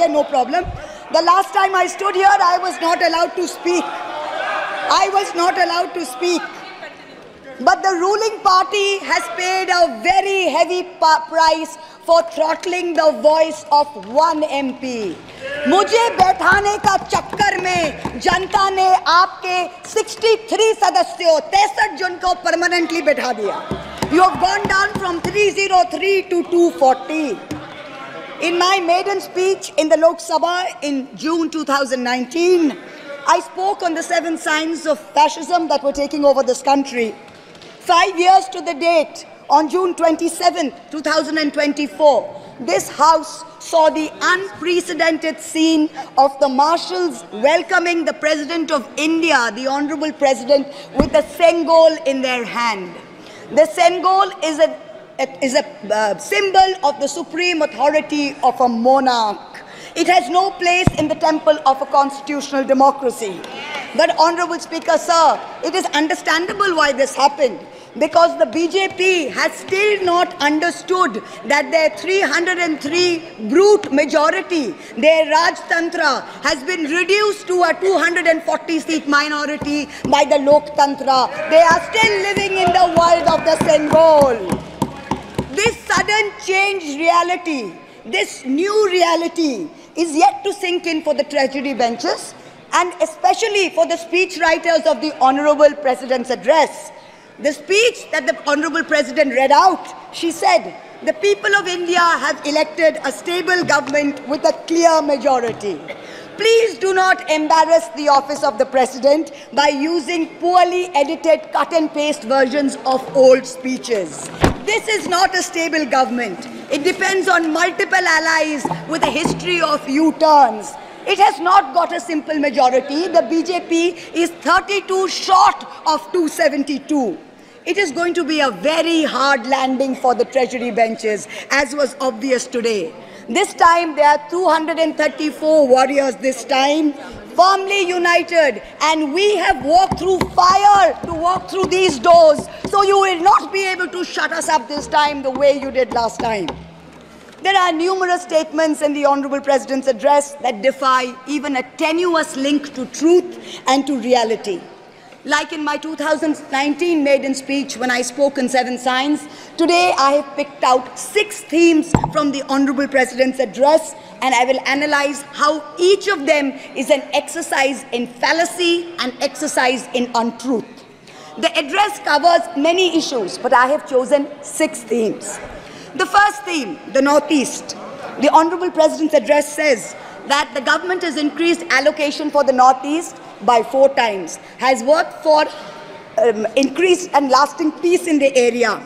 है, no problem. The last time I stood here, I was not allowed to speak. I was not allowed to speak. But the ruling party has paid a very heavy price for throttling the voice of one MP. मुझे बैठाने का चक्कर में जनता ने आपके 63 सदस्यों 63 जन को परमानेंटली बैठा दिया. You have gone down from 303 to 240. In my maiden speech in the Lok Sabha in June 2019, I spoke on the 7 signs of fascism that were taking over this country. 5 years to the date, on June 27, 2024, this House saw the unprecedented scene of the marshals welcoming the President of India, the Honorable President, with a Sengol in their hand. The Sengol is a symbol of the supreme authority of a monarch. It has no place in the temple of a constitutional democracy. But, Honorable Speaker, sir, it is understandable why this happened. Because the BJP has still not understood that their 303 brute majority, their Rajtantra, has been reduced to a 240-seat minority by the Loktantra. They are still living in the world of the Sengol. This sudden changed reality, this new reality, is yet to sink in for the treasury benches and especially for the speechwriters of the Honorable President's address. The speech that the Honorable President read out, she said, the people of India have elected a stable government with a clear majority. Please do not embarrass the office of the President by using poorly edited cut and paste versions of old speeches. This is not a stable government. It depends on multiple allies with a history of U-turns. It has not got a simple majority. The BJP is 32 short of 272. It is going to be a very hard landing for the treasury benches, as was obvious today. This time, there are 234 warriors this time, firmly united, and we have walked through fire to walk through these doors, so you will not be able to shut us up this time the way you did last time. There are numerous statements in the Honorable President's address that defy even a tenuous link to truth and to reality. Like in my 2019 maiden speech when I spoke on 7 signs, today I have picked out 6 themes from the Honorable President's address, and I will analyze how each of them is an exercise in fallacy and exercise in untruth. The address covers many issues, but I have chosen 6 themes. The first theme, the Northeast. The Honorable President's address says that the government has increased allocation for the Northeast by 4 times, has worked for increased and lasting peace in the area.